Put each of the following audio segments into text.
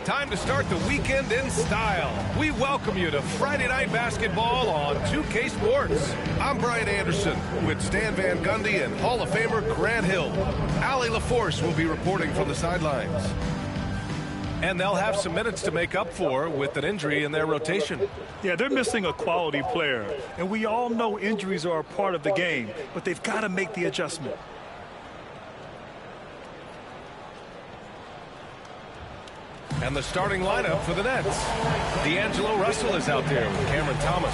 Time to start the weekend in style. We welcome you to Friday Night Basketball on 2K Sports. I'm Brian Anderson with Stan Van Gundy and Hall of Famer Grant Hill. Allie LaForce will be reporting from the sidelines. And they'll have some minutes to make up for with an injury in their rotation. Yeah, they're missing a quality player. And we all know injuries are a part of the game, but they've got to make the adjustment. And the starting lineup for the Nets. D'Angelo Russell is out there with Cameron Thomas.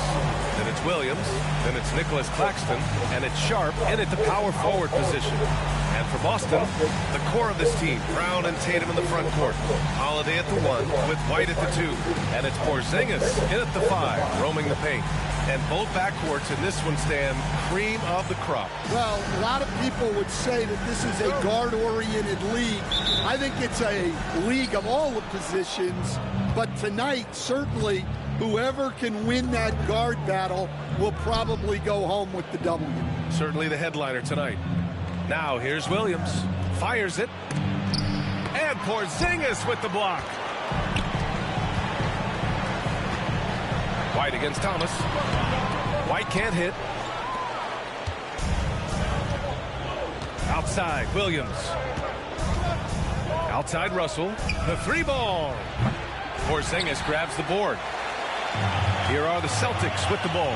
Then it's Williams. Then it's Nicholas Claxton. And it's Sharp in at the power forward position. And for Boston, the core of this team, Brown and Tatum in the front court. Holiday at the 1 with White at the 2. And it's Porzingis in at the 5, roaming the paint. And both backcourts in this one stand cream of the crop. Well, a lot of people would say that this is a guard-oriented league. I think it's a league of all the positions. But tonight, certainly, whoever can win that guard battle will probably go home with the W. Certainly the headliner tonight. Now, here's Williams. Fires it. And Porzingis with the block. White against Thomas. White can't hit. Outside, Williams. Outside, Russell. The 3-ball. Porzingis grabs the board. Here are the Celtics with the ball.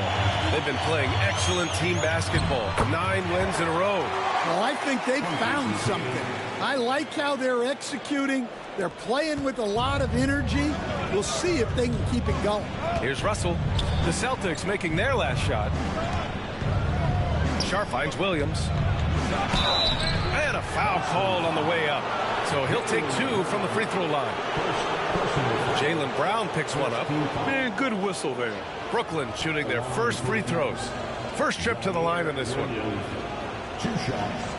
They've been playing excellent team basketball. 9 wins in a row. Well, I think they've found something. I like how they're executing. They're playing with a lot of energy. We'll see if they can keep it going. Here's Russell. The Celtics making their last shot. Sharp finds Williams. And a foul called on the way up. So he'll take 2 from the free throw line. Jaylen Brown picks one up. Man, good whistle there. Brooklyn shooting their first free throws. First trip to the line in this one. 2 shots.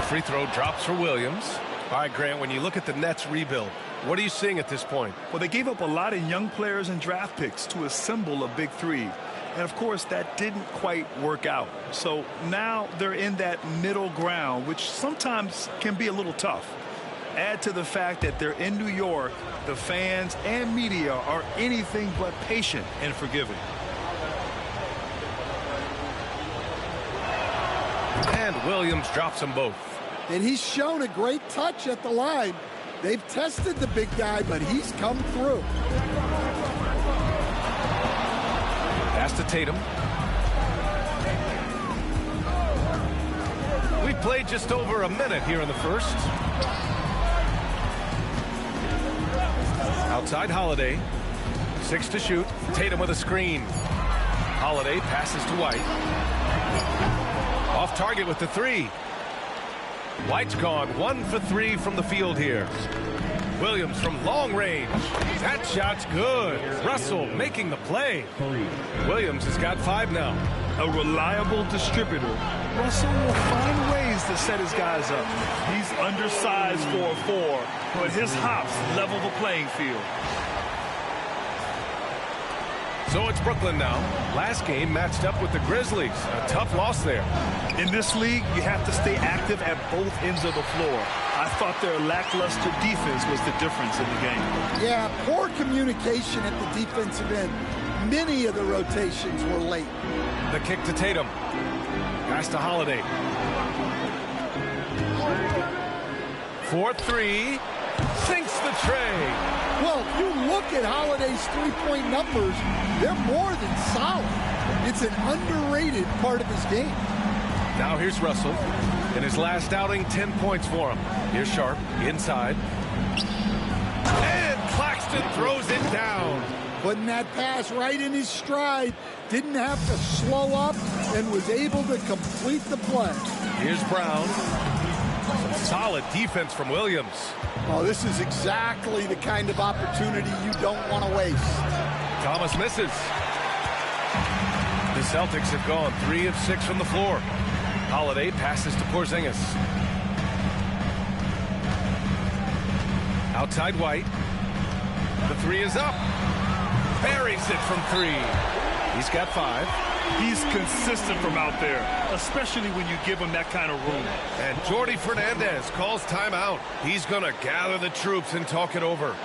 Free throw drops for Williams. All right, Grant, when you look at the Nets rebuild, what are you seeing at this point? Well, they gave up a lot of young players and draft picks to assemble a big 3. And, of course, that didn't quite work out. So now they're in that middle ground, which sometimes can be a little tough. Add to the fact that they're in New York, the fans and media are anything but patient and forgiving. And Williams drops them both. And he's shown a great touch at the line. They've tested the big guy, but he's come through. Pass to Tatum. We played just over a minute here in the first. Outside Holiday. 6 to shoot. Tatum with a screen. Holiday passes to White. Off target with the 3. White's gone 1 for 3 from the field here. Williams from long range. That shot's good. Russell making the play. Williams has got 5 now. A reliable distributor. Russell will find ways to set his guys up. He's undersized for a 4, but his hops level the playing field. So it's Brooklyn now. Last game matched up with the Grizzlies. A tough loss there. In this league, you have to stay active at both ends of the floor. I thought their lackluster defense was the difference in the game. Yeah, poor communication at the defensive end. Many of the rotations were late. The kick to Tatum. Pass to Holiday. 4-3. Sinks the tray. Well, if you look at Holiday's three-point numbers, they're more than solid. It's an underrated part of his game. Now here's Russell. In his last outing, 10 points for him. Here's Sharp, inside. And Claxton throws it down. Putting that pass right in his stride. Didn't have to slow up and was able to complete the play. Here's Brown. Some solid defense from Williams. Oh, this is exactly the kind of opportunity you don't want to waste. Thomas misses. The Celtics have gone 3 of 6 from the floor. Holiday passes to Porzingis. Outside White. The 3 is up. Buries it from 3. He's got 5. He's consistent from out there, especially when you give him that kind of room. And Jordi Fernandez calls timeout. He's going to gather the troops and talk it over.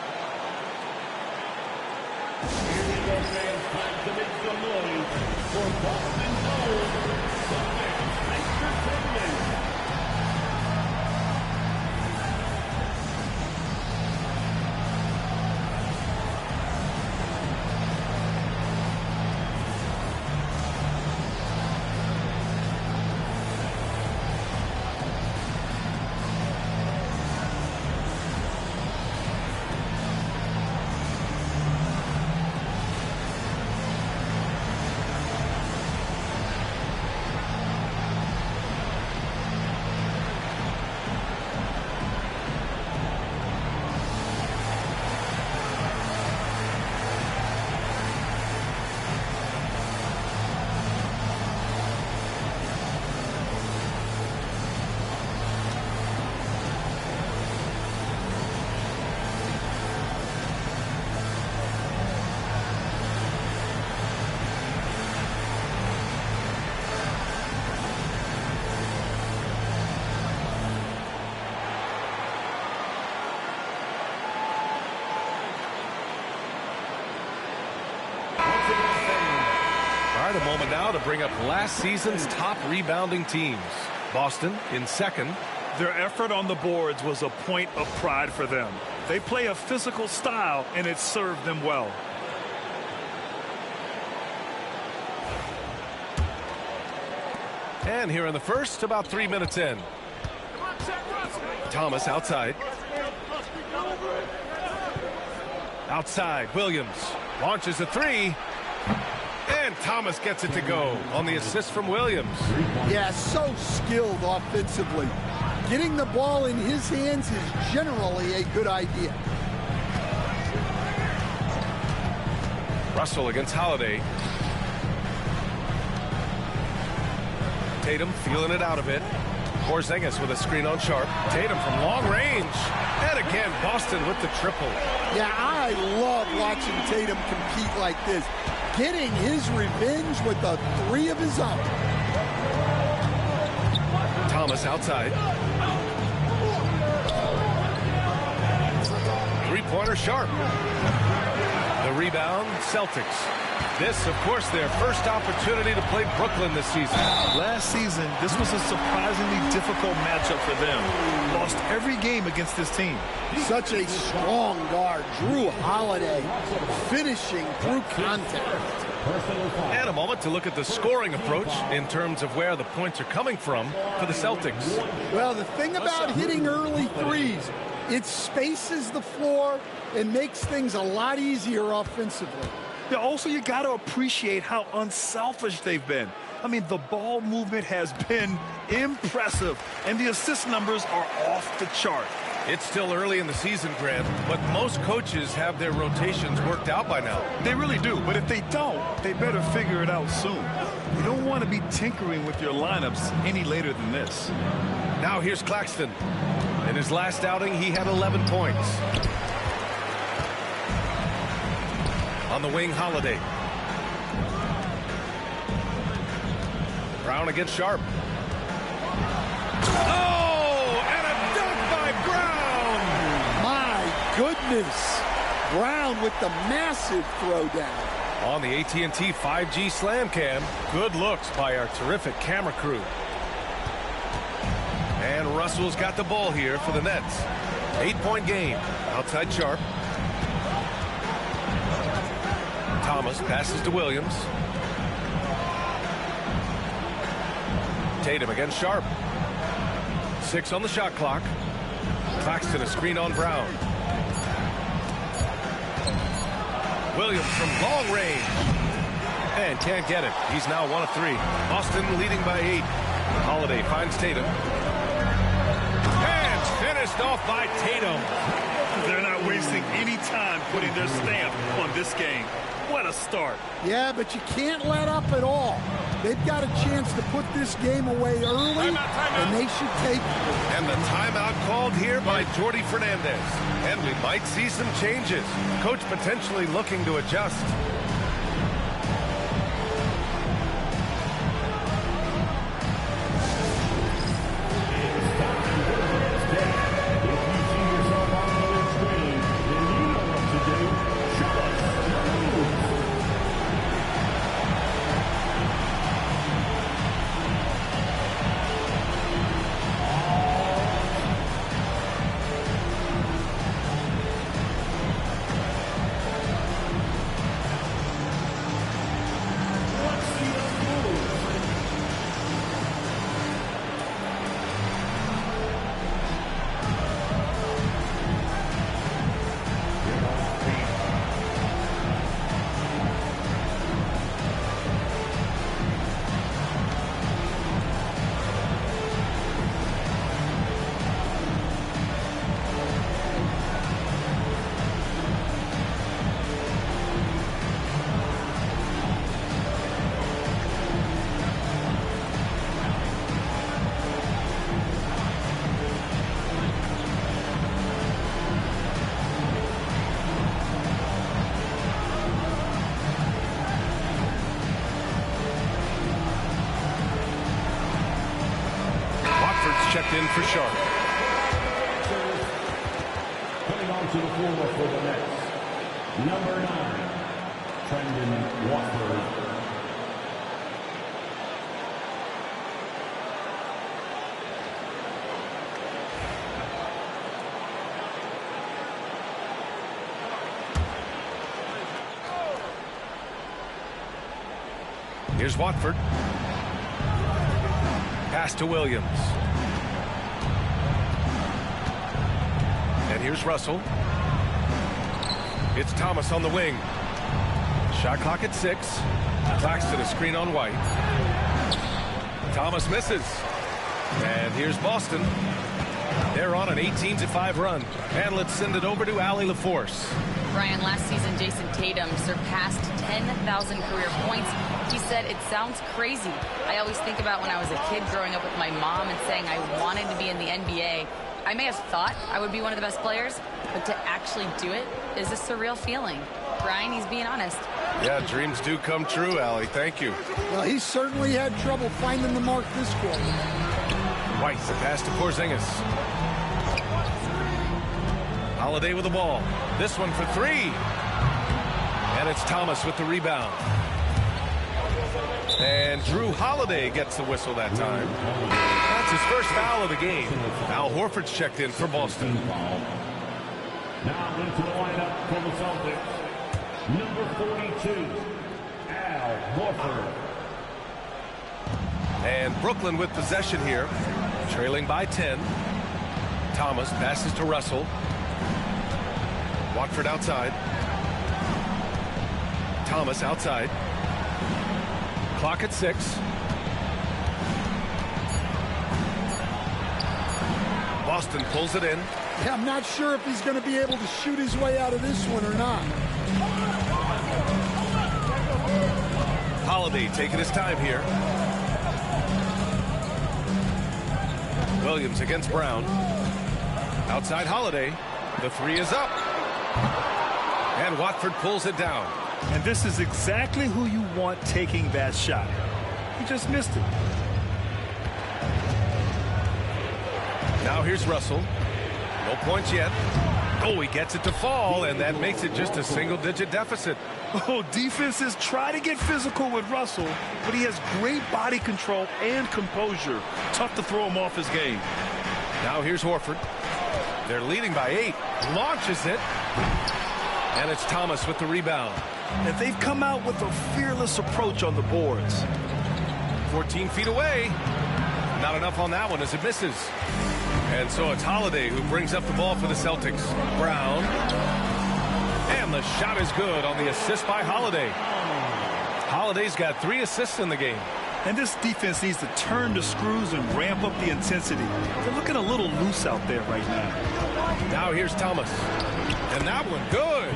A moment now to bring up last season's top rebounding teams. Boston in second. Their effort on the boards was a point of pride for them. They play a physical style, and it served them well. And here in the first, about 3 minutes in. Thomas outside. Outside, Williams launches a 3. And Thomas gets it to go on the assist from Williams. Yeah, so skilled offensively. Getting the ball in his hands is generally a good idea. Russell against Holiday. Tatum feeling it out a bit. Porzingis with a screen on Sharp. Tatum from long range. And again, Boston with the triple. Yeah, I love watching Tatum compete like this. Getting his revenge with a 3 of his own. Thomas outside. Three-pointer Sharp. The rebound, Celtics. This, of course, their first opportunity to play Brooklyn this season. Last season, this was a surprisingly difficult matchup for them. Lost every game against this team. Such a strong guard, Drew Holiday, finishing through contact. And a moment to look at the scoring approach in terms of where the points are coming from for the Celtics. Well, the thing about hitting early threes, it spaces the floor and makes things a lot easier offensively. Yeah, also, you got to appreciate how unselfish they've been. I mean, the ball movement has been impressive, and the assist numbers are off the chart. It's still early in the season, Grant, but most coaches have their rotations worked out by now. They really do, but if they don't, they better figure it out soon. You don't want to be tinkering with your lineups any later than this. Now here's Claxton. In his last outing, he had 11 points. On the wing, Holiday. Brown against Sharp. Oh, and a dunk by Brown! My goodness. Brown with the massive throwdown. On the AT&T 5G Slam Cam, good looks by our terrific camera crew. And Russell's got the ball here for the Nets. 8-point game. Outside Sharp. Thomas passes to Williams. Tatum against Sharp. 6 on the shot clock. Claxton a screen on Brown. Williams from long range. And can't get it. He's now 1 of 3. Boston leading by 8. Holiday finds Tatum. And finished off by Tatum. They're not wasting any time putting their stamp on this game. What a start. Yeah, but you can't let up at all. They've got a chance to put this game away early, and they should take it. And the timeout called here by Jordi Fernandez. And we might see some changes. Coach potentially looking to adjust. Checked in for Sharp. Coming onto the floor for the Nets, number 9, Trendon Watford. Here's Watford. Pass to Williams. And here's Russell. It's Thomas on the wing. Shot clock at 6. Claxton a screen on White. Thomas misses. And here's Boston. They're on an 18-5 run. And let's send it over to Allie LaForce. Brian, last season Jason Tatum surpassed 10,000 career points. He said it sounds crazy. I always think about when I was a kid growing up with my mom and saying I wanted to be in the NBA. I may have thought I would be one of the best players, but to actually do it is a surreal feeling. Brian, he's being honest. Yeah, dreams do come true, Allie. Thank you. Well, he certainly had trouble finding the mark this quarter. White, the pass to Porzingis. Holiday with the ball. This one for 3. And it's Thomas with the rebound. And Drew Holiday gets the whistle that time. That's his first foul of the game. Al Horford's checked in for Boston. Now into the lineup for the Celtics, number 42, Al Horford. And Brooklyn with possession here, trailing by 10. Thomas passes to Russell. Watford outside. Thomas outside. Clock at 6. Boston pulls it in. Yeah, I'm not sure if he's going to be able to shoot his way out of this one or not. Holiday taking his time here. Williams against Brown. Outside Holiday. The 3 is up. And Watford pulls it down. And this is exactly who you want taking that shot. He just missed it. Now here's Russell. No points yet. Oh, he gets it to fall, and that makes it just a single-digit deficit. Oh, defenses try to get physical with Russell, but he has great body control and composure. Tough to throw him off his game. Now here's Horford. They're leading by 8. Launches it. And it's Thomas with the rebound. And they've come out with a fearless approach on the boards. 14 feet away. Not enough on that one as it misses. And so it's Holiday who brings up the ball for the Celtics. Brown. And the shot is good on the assist by Holiday. Holiday's got 3 assists in the game. And this defense needs to turn the screws and ramp up the intensity. They're looking a little loose out there right now. Now here's Thomas. And that one good.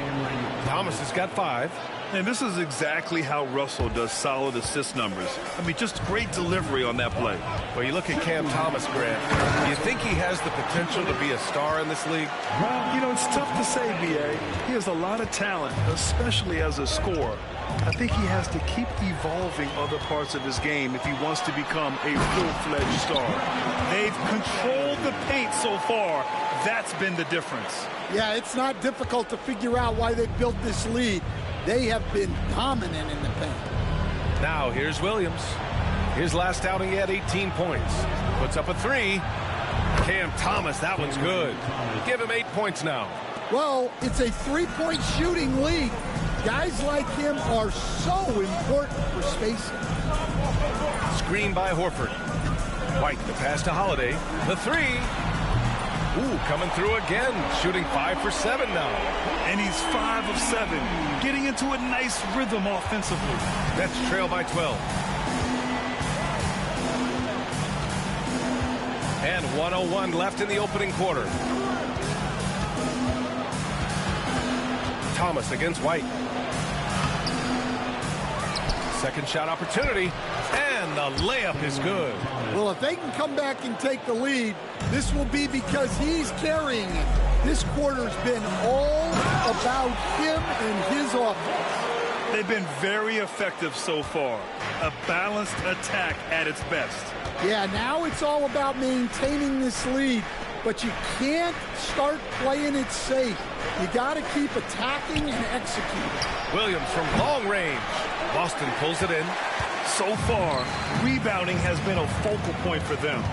Thomas has got 5. And this is exactly how Russell does solid assist numbers. I mean, just great delivery on that play. Well, you look at Cam Thomas, Grant. Do you think he has the potential to be a star in this league? Well, you know, it's tough to say, B.A. He has a lot of talent, especially as a scorer. I think he has to keep evolving other parts of his game if he wants to become a full-fledged star. They've controlled the paint so far. That's been the difference. Yeah, it's not difficult to figure out why they built this lead. They have been dominant in the paint. Now, here's Williams. His last outing, he had 18 points. Puts up a three. Cam Thomas, that one's good. Give him 8 points now. Well, it's a three-point shooting league. Guys like him are so important for spacing. Screen by Horford. White, the pass to Holiday. The three. Ooh, coming through again. Shooting 5 for 7 now. And he's 5 of 7. Getting into a nice rhythm offensively. Nets trail by 12. And 1:01 left in the opening quarter. Thomas against White. Second shot opportunity, and the layup is good. Well, if they can come back and take the lead, this will be because he's carrying it. This quarter's been all about him and his offense. They've been very effective so far. A balanced attack at its best. Yeah, now it's all about maintaining this lead, but you can't start playing it safe. You got to keep attacking and executing. Williams from long range. Boston pulls it in. So far, rebounding has been a focal point for them.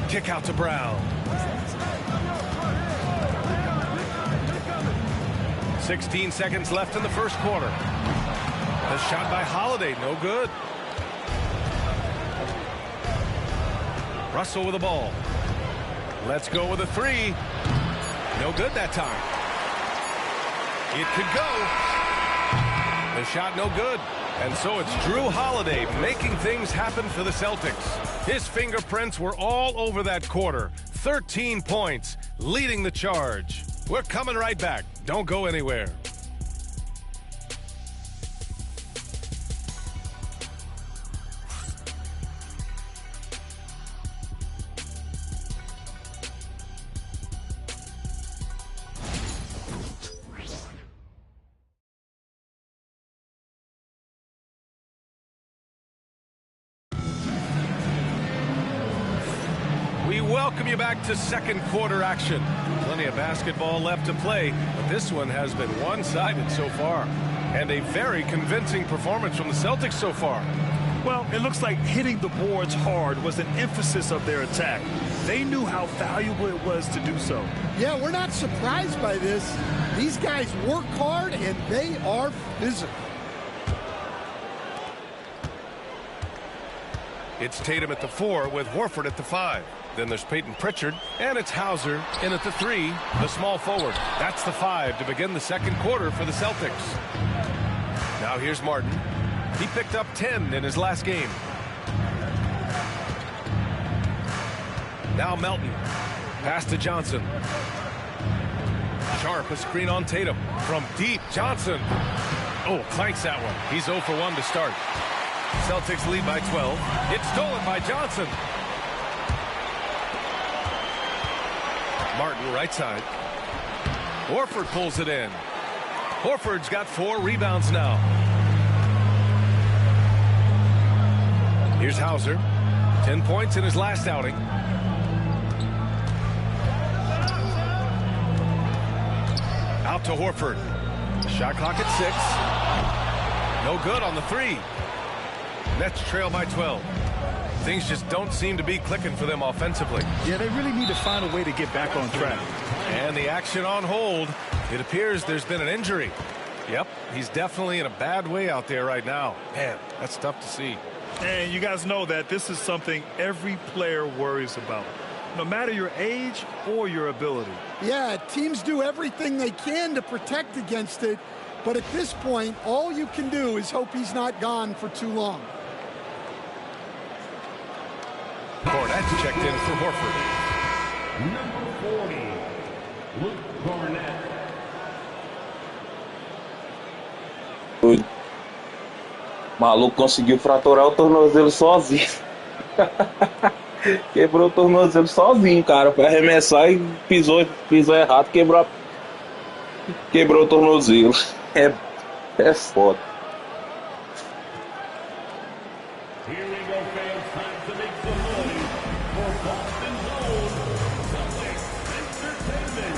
Kick out to Brown. 16 seconds left in the first quarter. A shot by Holiday, no good. Russell with the ball. Let's go with a three. No good that time. It could go. The shot no good. And so it's Drew Holiday making things happen for the Celtics. His fingerprints were all over that quarter. 13 points, leading the charge. We're coming right back. Don't go anywhere. Welcome you back to second quarter action. Plenty of basketball left to play, but this one has been one-sided so far. And a very convincing performance from the Celtics so far. Well, it looks like hitting the boards hard was an emphasis of their attack. They knew how valuable it was to do so. Yeah, we're not surprised by this. These guys work hard and they are physical. It's Tatum at the 4 with Horford at the 5. Then there's Peyton Pritchard, and it's Hauser in at the 3, the small forward. That's the 5 to begin the second quarter for the Celtics. Now here's Martin. He picked up 10 in his last game. Now Melton. Pass to Johnson. Sharp, a screen on Tatum. From deep, Johnson. Oh, clanks that one. He's 0 for 1 to start. Celtics lead by 12. It's stolen by Johnson. Martin, right side. Horford pulls it in. Horford's got 4 rebounds now. Here's Hauser. 10 points in his last outing. Out to Horford. Shot clock at 6. No good on the 3. Nets trail by 12. Things just don't seem to be clicking for them offensively. Yeah, they really need to find a way to get back on track. And the action on hold. It appears there's been an injury. Yep, he's definitely in a bad way out there right now. Man, that's tough to see. And you guys know that this is something every player worries about, no matter your age or your ability. Yeah, teams do everything they can to protect against it, but at this point, all you can do is hope he's not gone for too long. Cornette's checked in for Horford. Number 40, Luke Cornette. O maluco conseguiu fraturar o tornozelo sozinho. Quebrou o tornozelo sozinho, cara. Foi arremessar e pisou errado, quebrou o tornozelo. É foda. Here we go, fans. Time to make some noise for Boston's own Celtics Entertainment.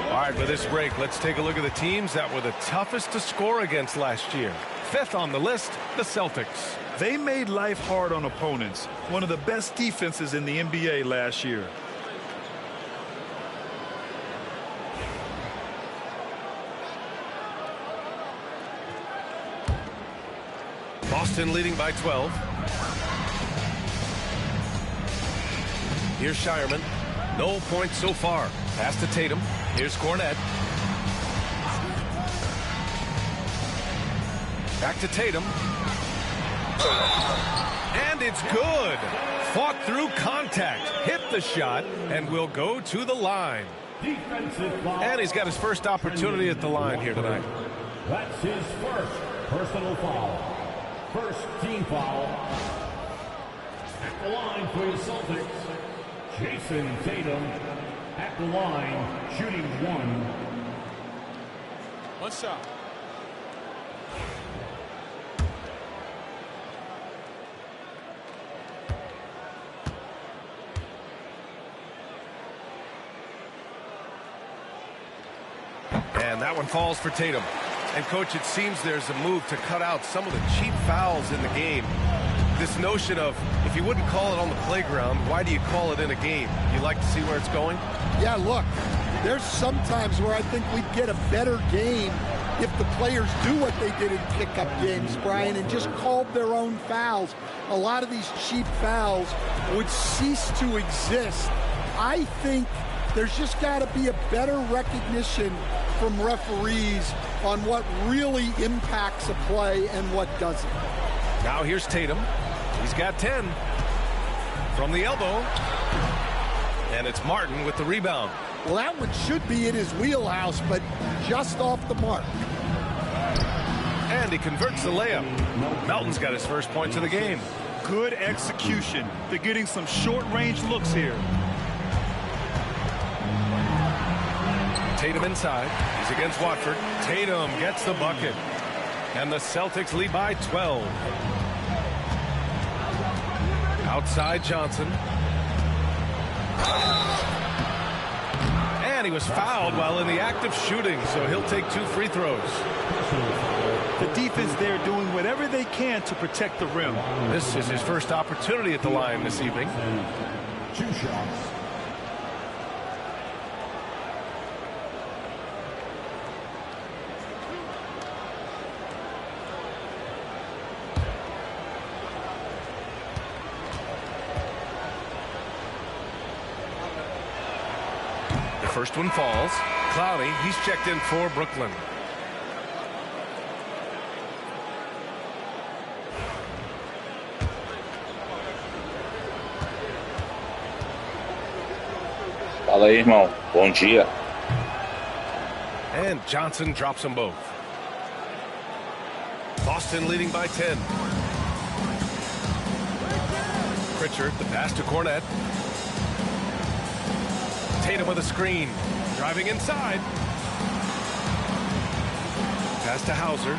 All right, for this break, let's take a look at the teams that were the toughest to score against last year. Fifth on the list, the Celtics. They made life hard on opponents. One of the best defenses in the NBA last year. Boston leading by 12. Here's Shireman. No points so far. Pass to Tatum. Here's Cornette. Back to Tatum. And it's good. Fought through contact. Hit the shot and will go to the line. And he's got his first opportunity at the line here tonight. That's his first personal foul. First team foul. At the line for the Celtics, Jason Tatum. At the line, shooting one. One shot. And that one falls for Tatum. And, Coach, it seems there's a move to cut out some of the cheap fouls in the game. This notion of, if you wouldn't call it on the playground, why do you call it in a game? You like to see where it's going? Yeah, look, there's some times where I think we'd get a better game if the players do what they did in pickup games, Brian, and just called their own fouls. A lot of these cheap fouls would cease to exist. I think there's just got to be a better recognition from referees on what really impacts a play and what doesn't. Now here's Tatum. He's got 10 from the elbow. And it's Martin with the rebound. Well, that one should be in his wheelhouse, but just off the mark. And he converts the layup. Melton's got his first points of the game. Good execution. They're getting some short-range looks here. Tatum inside. He's against Watford. Tatum gets the bucket. And the Celtics lead by 12. Outside Johnson. And he was fouled while in the act of shooting, so he'll take 2 free throws. The defense there doing whatever they can to protect the rim. This is his first opportunity at the line this evening. 2 shots. First one falls. Clowney, he's checked in for Brooklyn. Fala aí, irmão. Bom dia. And Johnson drops them both. Boston leading by 10. Pritchard, the pass to Cornette. Tatum with a screen. Driving inside. Pass to Hauser.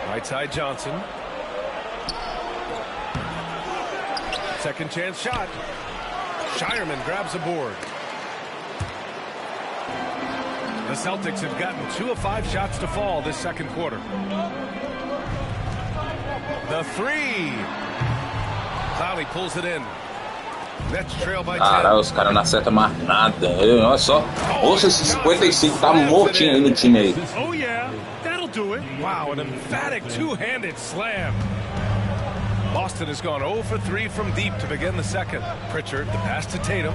Right side Johnson. Second chance shot. Shireman grabs a board. The Celtics have gotten 2 of 5 shots to fall this second quarter. The three. Clowney pulls it in. Nets trail by 10. Caralho, os caras não acertam mais nada. Olha só. Ouça, esse 55 tá mortinho aí no time aí. Oh, yeah. That'll do it. Wow, an emphatic two-handed slam. Boston has gone 0 for 3 from deep to begin the second. Pritchard, the pass to Tatum.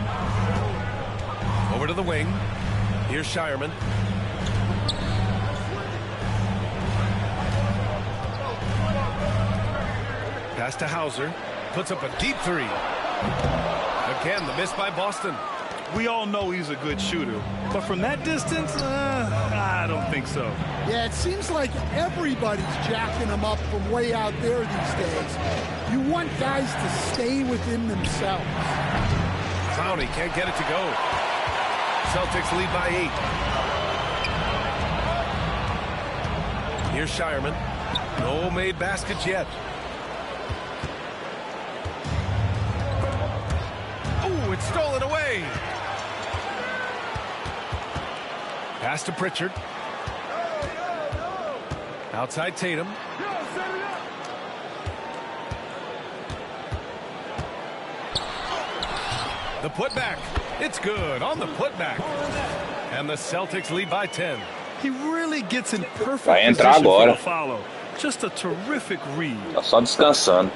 Over to the wing. Here's Shireman. Pass to Hauser. Puts up a deep three. Again, the miss by Boston. We all know he's a good shooter, but from that distance, I don't think so. Yeah, it seems like everybody's jacking him up from way out there these days. You want guys to stay within themselves. Clowney can't get it to go. Celtics lead by 8. Here's Shireman. No made baskets yet. Oh, it's stolen away. Pass to Pritchard. Outside Tatum. The putback. It's good on the putback. And the Celtics lead by 10. He really gets in perfect Vai entrar position for agora. the follow. Just a terrific read. Tá só descansando.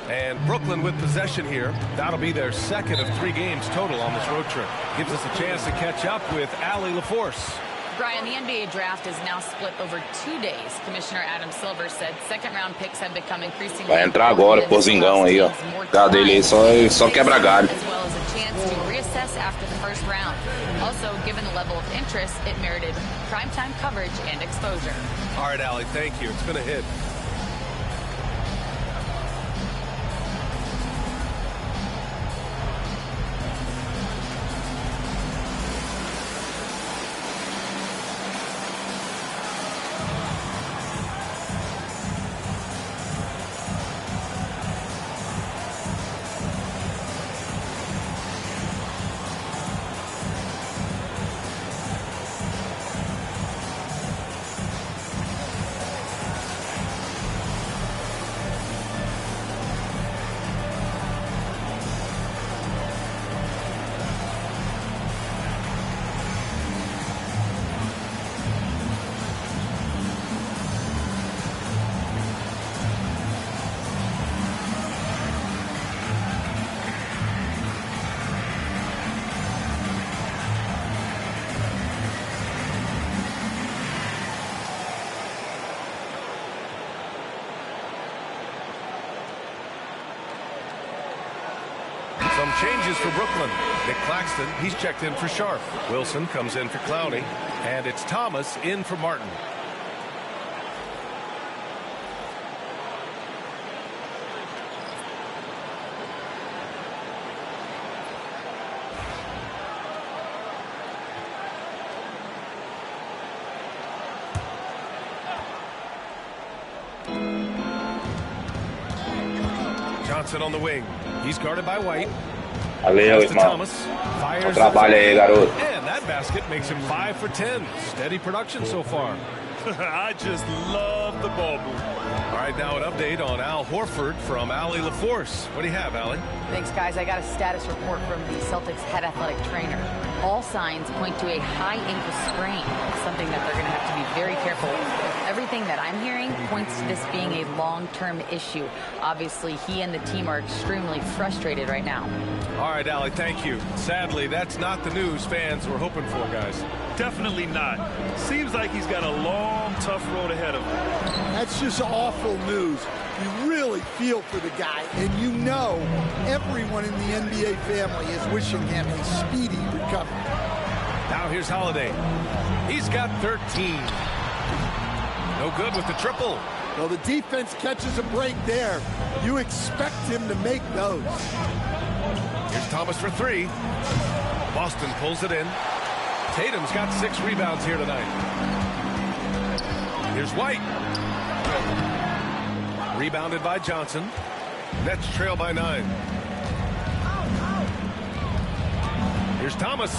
And Brooklyn with possession here. That'll be their second of 3 games total on this road trip. Gives us a chance to catch up with Allie LaForce. Brian, the NBA draft is now split over 2 days. Commissioner Adam Silver said second-round picks have become increasingly Vai entrar agora, Porzingão aí, ó. Cada dele aí só quebra galho. As well as a chance to reassess after the first round. Also, given the level of interest, it merited primetime coverage and exposure. All right, Allie, thank you. It's been a hit. Some changes for Brooklyn. Nick Claxton, he's checked in for Sharp. Wilson comes in for Clowney. And it's Thomas in for Martin. Johnson on the wing. He's guarded by White. Valeu, Pass to irmão. Thomas. Fires Bom trabalho aí, garoto. And that basket makes him 5 for 10. Steady production so far. I just love the ball movement. All right, now an update on Al Horford from Allie LaForce. What do you have, Allie? Thanks, guys. I got a status report from the Celtics head athletic trainer. All signs point to a high ankle sprain, something that they're going to have to be very careful with. Everything that I'm hearing points to this being a long-term issue. Obviously, he and the team are extremely frustrated right now. All right, Allie, thank you. Sadly, that's not the news fans were hoping for, guys. Definitely not. Seems like he's got a long, tough road ahead of him. That's just awful news. You really feel for the guy, and you know everyone in the NBA family is wishing him a speedy recovery. Now here's Holiday. He's got 13. No good with the triple. Well, the defense catches a break there. You expect him to make those. Here's Thomas for 3. Boston pulls it in. Tatum's got 6 rebounds here tonight. Here's White. Rebounded by Johnson. Nets trail by 9. Here's Thomas.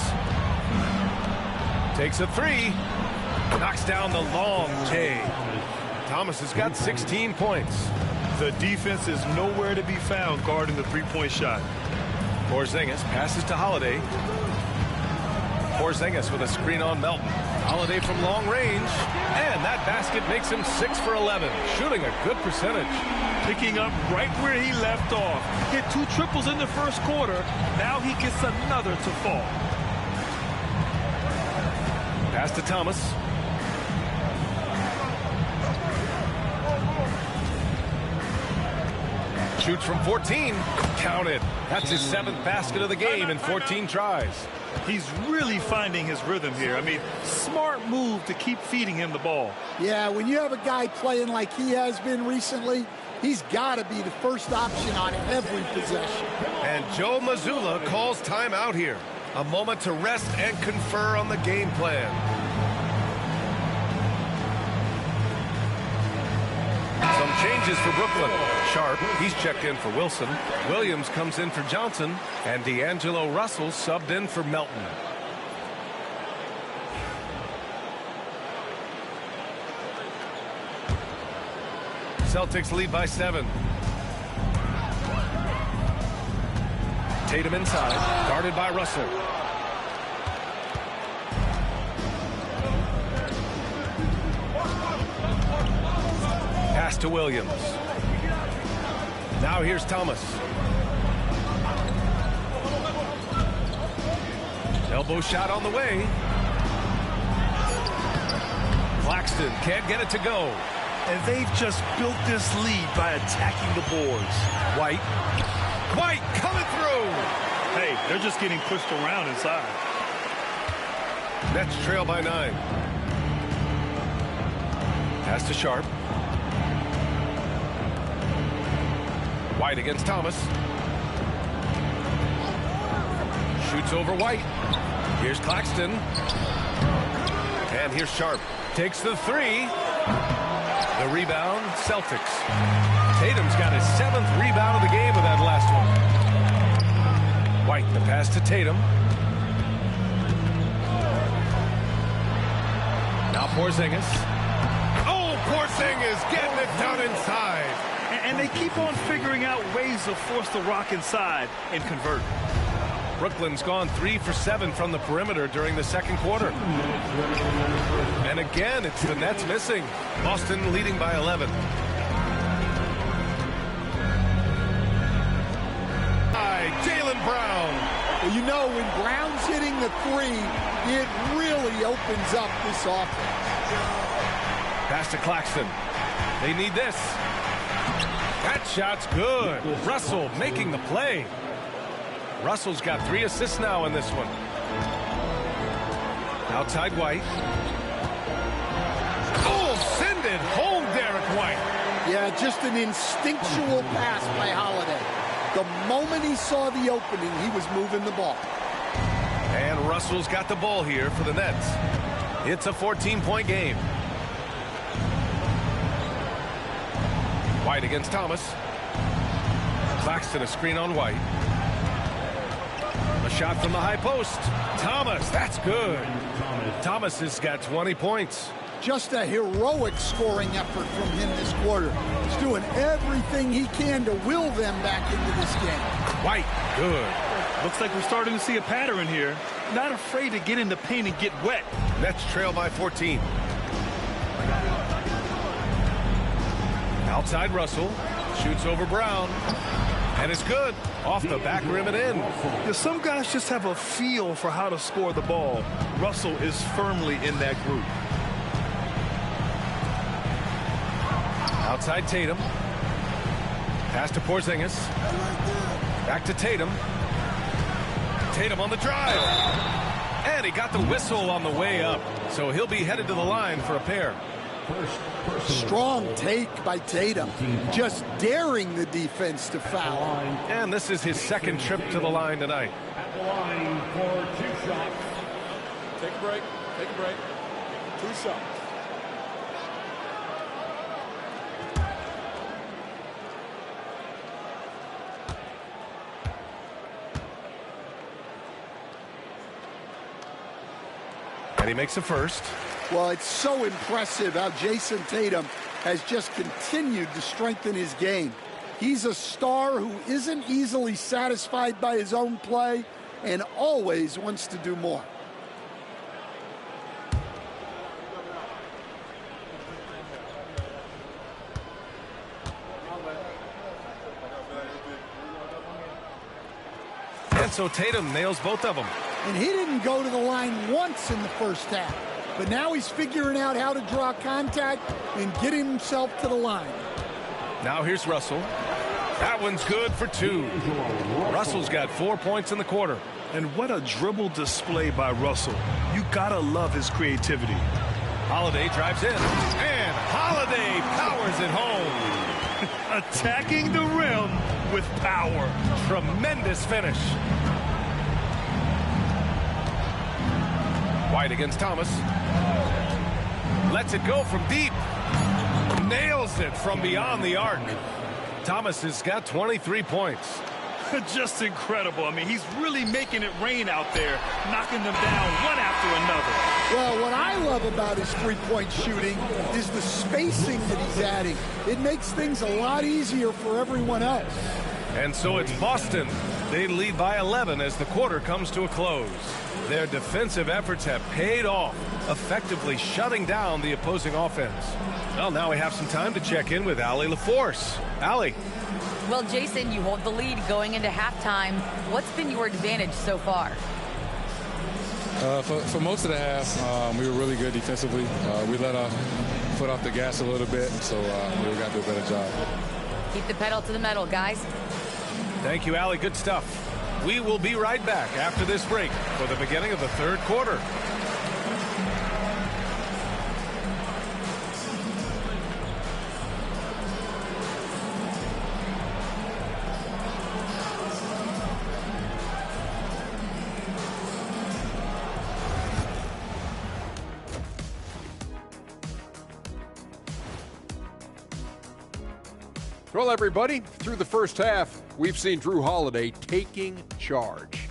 Takes a 3. Knocks down the long J. Thomas has got 16 points. The defense is nowhere to be found guarding the three-point shot. Porzingis passes to Holiday. Porzingis with a screen on Melton. Holiday from long range. And that basket makes him 6 for 11. Shooting a good percentage. Picking up right where he left off. Hit 2 triples in the first quarter. Now he gets another to fall. Pass to Thomas. Shoots from 14. Counted. That's his 7th basket of the game in 14 tries. He's really finding his rhythm here. I mean, smart move to keep feeding him the ball. Yeah, when you have a guy playing like he has been recently, he's got to be the first option on every possession. And Joe Mazzulla calls timeout here. A moment to rest and confer on the game plan. Some changes for Brooklyn. Sharp, he's checked in for Wilson. Williams comes in for Johnson. And D'Angelo Russell subbed in for Melton. Celtics lead by 7. Tatum inside, guarded by Russell. Pass to Williams. Now here's Thomas. Elbow shot on the way. Claxton can't get it to go. And they've just built this lead by attacking the boards. White coming through. Hey, they're just getting pushed around inside. Nets trail by 9. Pass to Sharp. White against Thomas. Shoots over White. Here's Claxton. And here's Sharp. Takes the 3. The rebound, Celtics. Tatum's got his 7th rebound of the game with that last one. White, the pass to Tatum. Now Porzingis. Oh, Porzingis getting it done inside. And they keep on figuring out ways to force the rock inside and convert. Brooklyn's gone 3 for 7 from the perimeter during the second quarter. And again, it's the Nets missing. Boston leading by 11. Jaylen Brown. Well, you know, when Brown's hitting the 3, it really opens up this offense. Pass to Claxton. They need this. That shot's good. Russell making the play. Russell's got 3 assists now in this one. Outside White. Oh, send it home, Derek White. Yeah, just an instinctual pass by Holiday. The moment he saw the opening, he was moving the ball. And Russell's got the ball here for the Nets. It's a 14-point game. White against Thomas. Claxton a screen on White. A shot from the high post. Thomas, that's good. Thomas has got 20 points. Just a heroic scoring effort from him this quarter. He's doing everything he can to will them back into this game. White, good. Looks like we're starting to see a pattern here. Not afraid to get in the paint and get wet. Nets trail by 14. Outside Russell. Shoots over Brown. And it's good. Off the back rim and in. Yeah, some guys just have a feel for how to score the ball. Russell is firmly in that group. Outside Tatum. Pass to Porzingis. Back to Tatum. Tatum on the drive. And he got the whistle on the way up. So he'll be headed to the line for a pair. Strong take by Tatum. Just daring the defense to foul. And this is his 2nd trip to the line tonight. At the line for 2 shots. Take a break. Take a break. 2 shots. And he makes a first. Well, it's so impressive how Jason Tatum has just continued to strengthen his game. He's a star who isn't easily satisfied by his own play and always wants to do more. And so Tatum nails both of them. And he didn't go to the line once in the first half. But now he's figuring out how to draw contact and get himself to the line. Now here's Russell. That one's good for 2. Russell's got 4 points in the quarter. And what a dribble display by Russell. You gotta love his creativity. Holiday drives in. And Holiday powers it home. Attacking the rim with power. Tremendous finish. White against Thomas. Lets it go from deep. Nails it from beyond the arc. Thomas has got 23 points. Just incredible. I mean, he's really making it rain out there, knocking them down one after another. Well, what I love about his three-point shooting is the spacing that he's adding. It makes things a lot easier for everyone else. And so it's Boston. They lead by 11 as the quarter comes to a close. Their defensive efforts have paid off, effectively shutting down the opposing offense. Well, now we have some time to check in with Allie LaForce. Allie. Well, Jason, you hold the lead going into halftime. What's been your advantage so far? For most of the half, we were really good defensively. We let our foot off the gas a little bit, so we got to do a better job. Keep the pedal to the metal, guys. Thank you, Allie. Good stuff. We will be right back after this break for the beginning of the third quarter. Well, everybody, through the first half, we've seen Drew Holiday taking charge.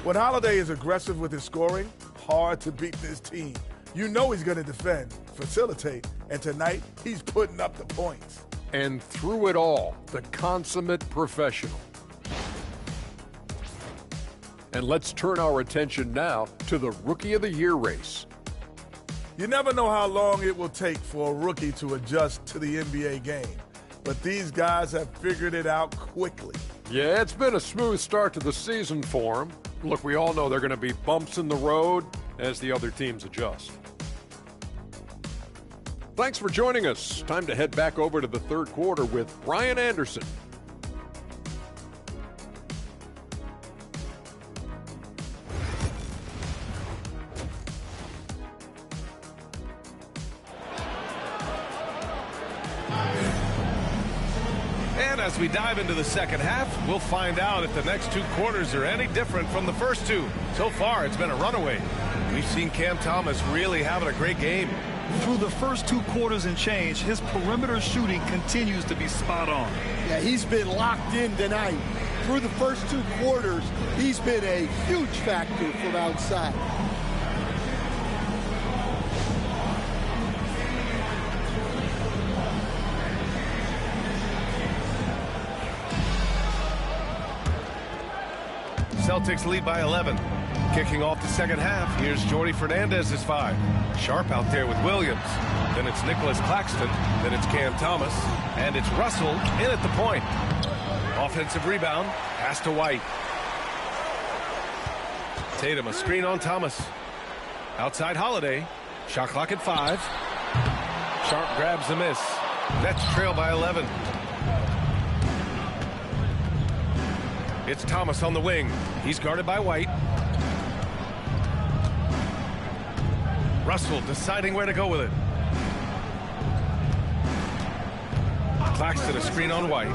When Holiday is aggressive with his scoring, hard to beat this team. You know he's going to defend, facilitate, and tonight he's putting up the points. And through it all, the consummate professional. And let's turn our attention now to the Rookie of the Year race. You never know how long it will take for a rookie to adjust to the NBA game, but these guys have figured it out quickly. Yeah, it's been a smooth start to the season for them. Look, we all know there are going to be bumps in the road as the other teams adjust. Thanks for joining us. Time to head back over to the third quarter with Brian Anderson. As we dive into the second half, we'll find out if the next 2 quarters are any different from the first 2. So far, it's been a runaway. We've seen Cam Thomas really having a great game. Through the first 2 quarters and change, his perimeter shooting continues to be spot on. Yeah, he's been locked in tonight. Through the first 2 quarters, he's been a huge factor from outside. Celtics lead by 11. Kicking off the second half, here's Jordy Fernandez's 5. Sharp out there with Williams. Then it's Nicholas Claxton. Then it's Cam Thomas. And it's Russell in at the point. Offensive rebound. Pass to White. Tatum, a screen on Thomas. Outside Holiday. Shot clock at 5. Sharp grabs the miss. Nets trail by 11. It's Thomas on the wing. He's guarded by White. Russell deciding where to go with it. Claxton a screen on White.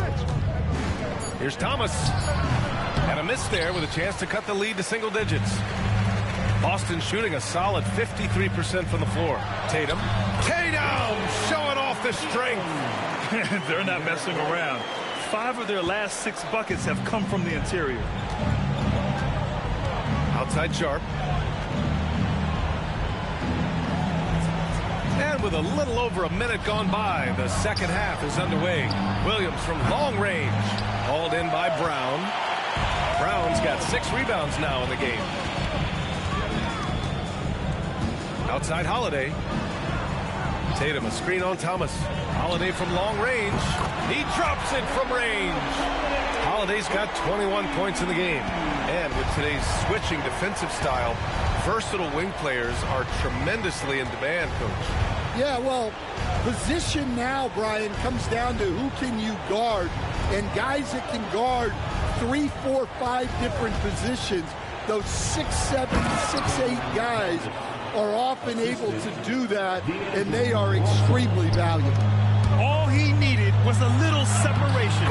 Here's Thomas. And a miss there with a chance to cut the lead to single digits. Boston shooting a solid 53% from the floor. Tatum. Tatum showing off the strength. They're not messing around. 5 of their last 6 buckets have come from the interior. Outside Sharp. with a little over a minute gone by. The second half is underway. Williams from long range. Hauled in by Brown. Brown's got 6 rebounds now in the game. Outside Holiday. Tatum, a screen on Thomas. Holiday from long range. He drops it from range. Holiday's got 21 points in the game. And with today's switching defensive style, versatile wing players are tremendously in demand, Coach. Yeah, well, position now, Brian, comes down to who can you guard. And guys that can guard 3, 4, 5 different positions, those 6'7", 6'8" guys are often able to do that, and they are extremely valuable. All he needed was a little separation.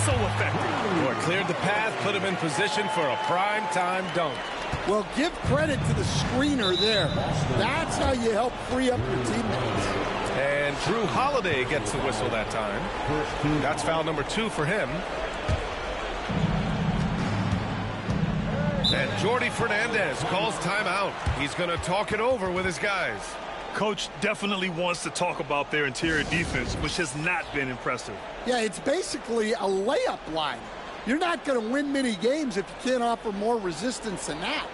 So effective. Boy, cleared the path, put him in position for a prime-time dunk. Well, give credit to the screener there. That's how you help free up your teammates. And Drew Holiday gets the whistle that time. That's foul number 2 for him. And Jordi Fernandez calls timeout. He's going to talk it over with his guys. Coach definitely wants to talk about their interior defense, which has not been impressive. Yeah, it's basically a layup line. You're not going to win many games if you can't offer more resistance than that.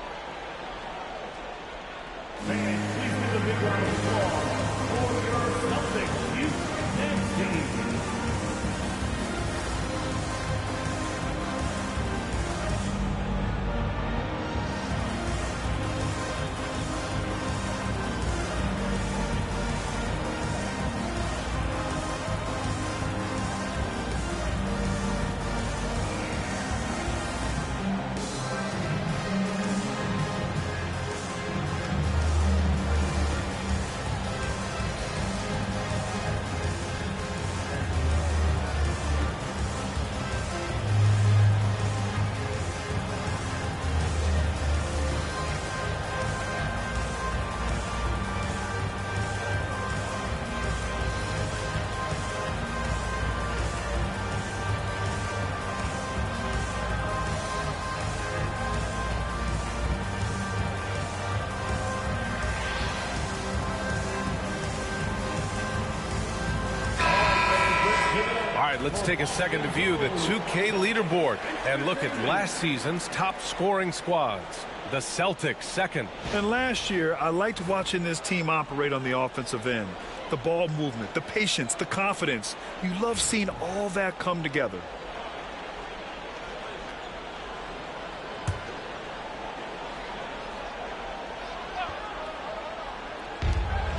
Let's take a second to view the 2K leaderboard and look at last season's top scoring squads. The Celtics second. And last year, I liked watching this team operate on the offensive end. The ball movement, the patience, the confidence. You love seeing all that come together.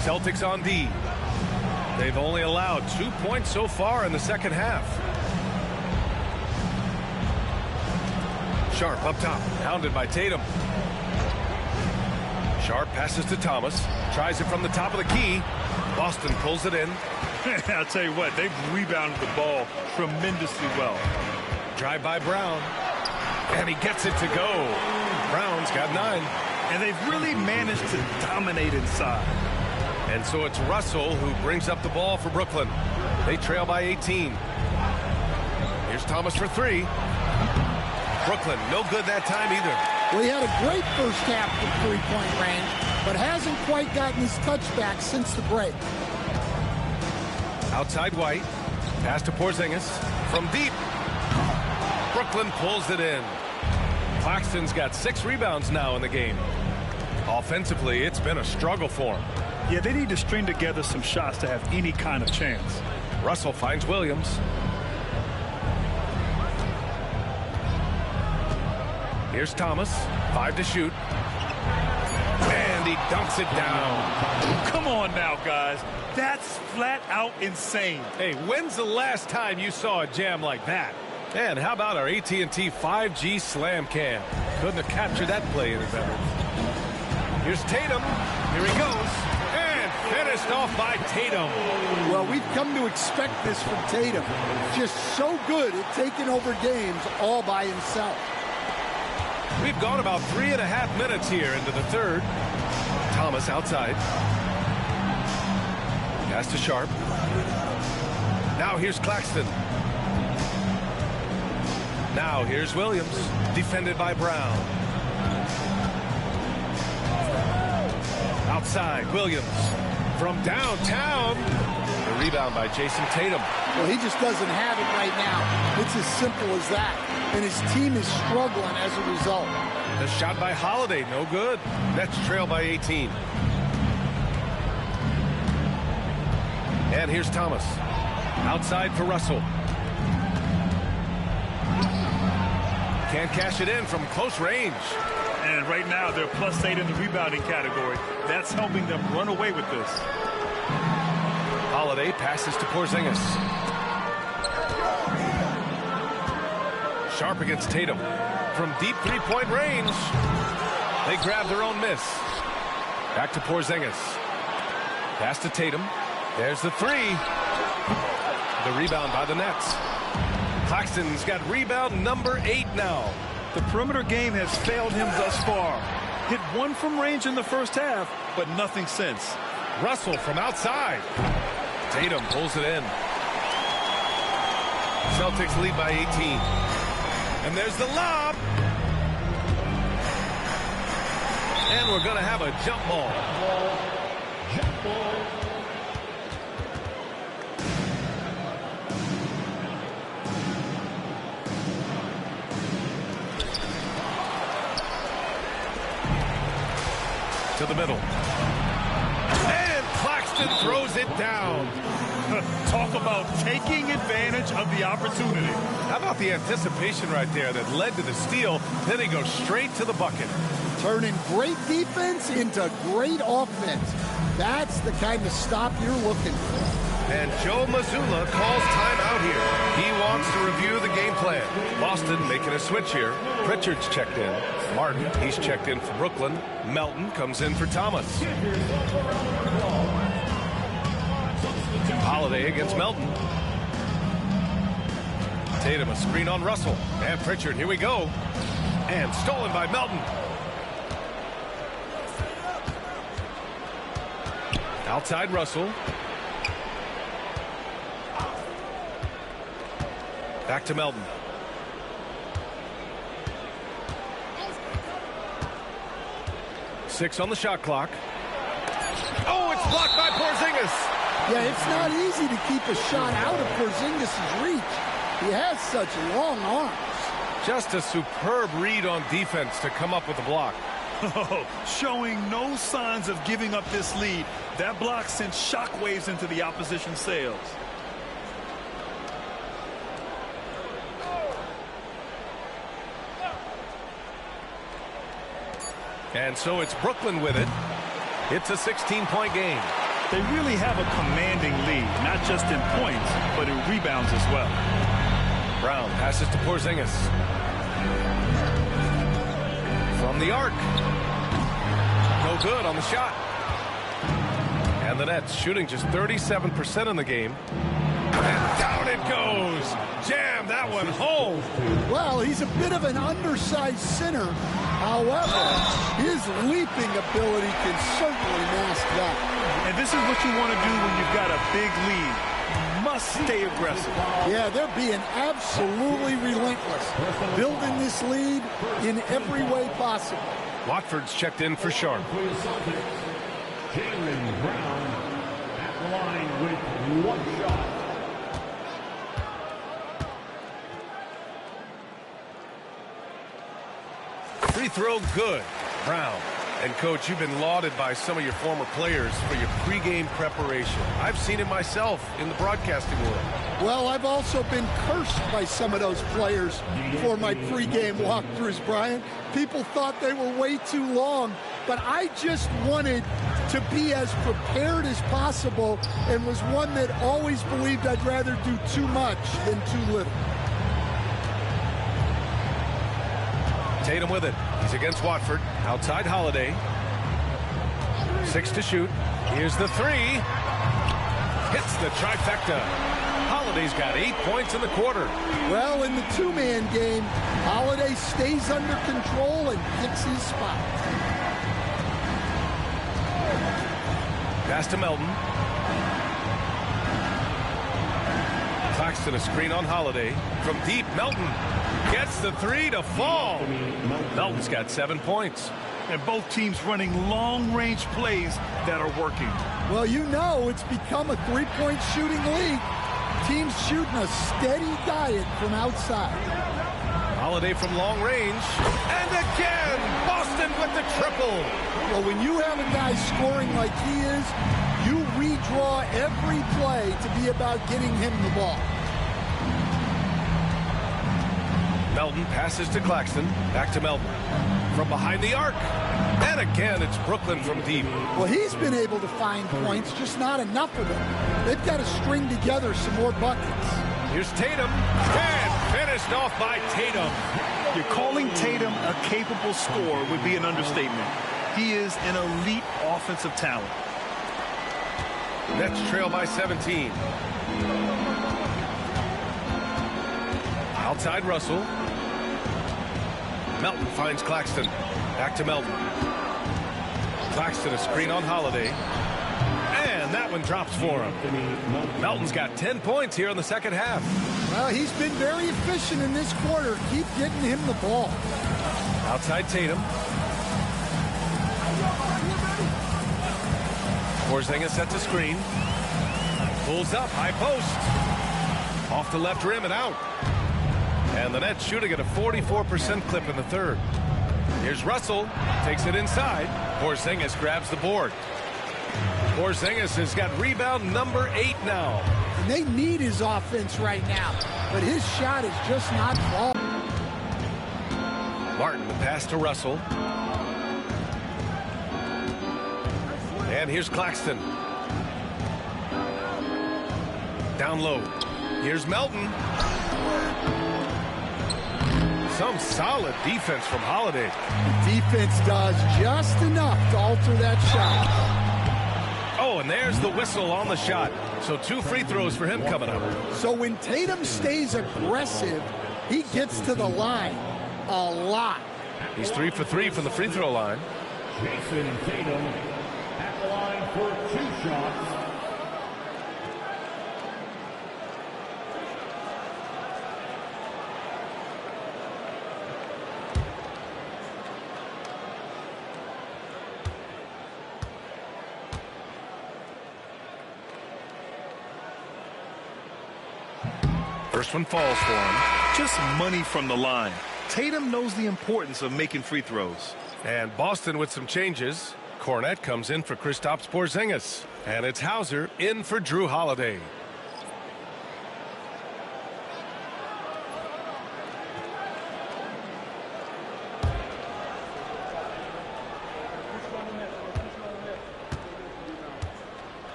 Celtics on D. They've only allowed 2 points so far in the second half. Sharp up top, hounded by Tatum. Sharp passes to Thomas, tries it from the top of the key. Boston pulls it in. I'll tell you what, they've rebounded the ball tremendously well. Drive by Brown, and he gets it to go. Brown's got 9. And they've really managed to dominate inside. And so it's Russell who brings up the ball for Brooklyn. They trail by 18. Here's Thomas for 3. Brooklyn, no good that time either. Well, he had a great first half from three-point range, but hasn't quite gotten his touchback since the break. Outside White. Pass to Porzingis. From deep. Brooklyn pulls it in. Claxton's got 6 rebounds now in the game. Offensively, it's been a struggle for him. Yeah, they need to string together some shots to have any kind of chance. Russell finds Williams. Here's Thomas. 5 to shoot. And he dunks it down. Come on now, guys. That's flat out insane. Hey, when's the last time you saw a jam like that? And how about our AT&T 5G Slam Cam? Couldn't have captured that play any better. Here's Tatum. Here he goes. And finished off by Tatum. Well, we've come to expect this from Tatum. Just so good at taking over games all by himself. We've gone about 3.5 minutes here into the third. Thomas outside. Pass to Sharp. Now here's Claxton. Now here's Williams. Defended by Brown. Outside, Williams. from downtown. The rebound by Jason Tatum. Well, he just doesn't have it right now. It's as simple as that. And his team is struggling as a result. The shot by Holiday, no good. Nets trail by 18. And here's Thomas. Outside for Russell. Can't cash it in from close range. And right now, they're +8 in the rebounding category. That's helping them run away with this. Holiday passes to Porzingis. Sharp against Tatum. From deep three-point range, they grab their own miss. Back to Porzingis. Pass to Tatum. There's the three. The rebound by the Nets. Claxton's got rebound number 8 now. The perimeter game has failed him thus far. Hit one from range in the first half, but nothing since. Russell from outside. Tatum pulls it in. Celtics lead by 18. And there's the lob. And we're going to have a jump ball. Jump ball. To the middle. And Claxton throws it down. Talk about taking advantage of the opportunity. How about the anticipation right there that led to the steal? Then he goes straight to the bucket. Turning great defense into great offense. That's the kind of stop you're looking for. And Joe Mazzulla calls timeout here. He wants to review the game plan. Boston making a switch here. Pritchard's checked in. Martin, he's checked in for Brooklyn. Melton comes in for Thomas. Holiday against Melton. Tatum a screen on Russell. And Pritchard, here we go. And stolen by Melton. Outside Russell. Back to Melton. Six on the shot clock. Oh, it's blocked by Porzingis. Yeah, it's not easy to keep a shot out of Porzingis' reach. He has such long arms. Just a superb read on defense to come up with a block. Showing no signs of giving up this lead. That block sent shockwaves into the opposition sails. And so it's Brooklyn with it. It's a 16-point game. They really have a commanding lead, not just in points, but in rebounds as well. Brown passes to Porzingis. From the arc. No good on the shot. And the Nets shooting just 37% in the game. And down it goes. Jam that one home. Well, he's a bit of an undersized center. However, his leaping ability can certainly mask that. And this is what you want to do when you've got a big lead. You must stay aggressive. Yeah, they're being absolutely relentless. Building this lead in every way possible. Watford's checked in for Sharp. Jaylen Brown at the line with one shot. Free throw good. Brown. And, Coach, you've been lauded by some of your former players for your pregame preparation. I've seen it myself in the broadcasting world. Well, I've also been cursed by some of those players for my pregame walkthroughs, Brian. People thought they were way too long, but I just wanted to be as prepared as possible and was one that always believed I'd rather do too much than too little. Tatum with it. He's against Watford. Outside Holiday. 6 to shoot. Here's the three. Hits the trifecta. Holiday's got 8 points in the quarter. Well, in the two-man game, Holiday stays under control and picks his spot. Pass to Melton. Claxton a screen on Holiday. From deep, Melton gets the three to fall. Melton's got 7 points. And both teams running long-range plays that are working. Well, you know it's become a three-point shooting league. Teams shooting a steady diet from outside. Holiday from long range. And again, Boston with the triple. Well, when you have a guy scoring like he is, you redraw every play to be about getting him the ball. Melton passes to Claxton. Back to Melton. From behind the arc. And again, it's Brooklyn from deep. Well, he's been able to find points, just not enough of them. They've got to string together some more buckets. Here's Tatum. And finished off by Tatum. You're calling Tatum a capable scorer would be an understatement. He is an elite offensive talent. Nets trail by 17. Outside Russell. Melton finds Claxton. Back to Melton. Claxton a screen on Holiday. And that one drops for him. Melton's got 10 points here in the second half. Well, he's been very efficient in this quarter. Keep getting him the ball. Outside Tatum. Porzingis sets a screen. Pulls up, high post. Off the left rim and out. And the Nets shooting at a 44% clip in the third. Here's Russell. Takes it inside. Porzingis grabs the board. Porzingis has got rebound number 8 now. And they need his offense right now. But his shot is just not falling. Martin, the pass to Russell. And here's Claxton. Down low. Here's Melton. Some solid defense from Holiday. The defense does just enough to alter that shot. Oh, and there's the whistle on the shot. So 2 free throws for him coming up. So when Tatum stays aggressive, he gets to the line a lot. He's 3 for 3 from the free throw line. Jason Tatum at the line for 2 shots. First one falls for him. Just money from the line. Tatum knows the importance of making free throws. And Boston with some changes. Cornette comes in for Kristaps Porzingis. And it's Hauser in for Drew Holiday.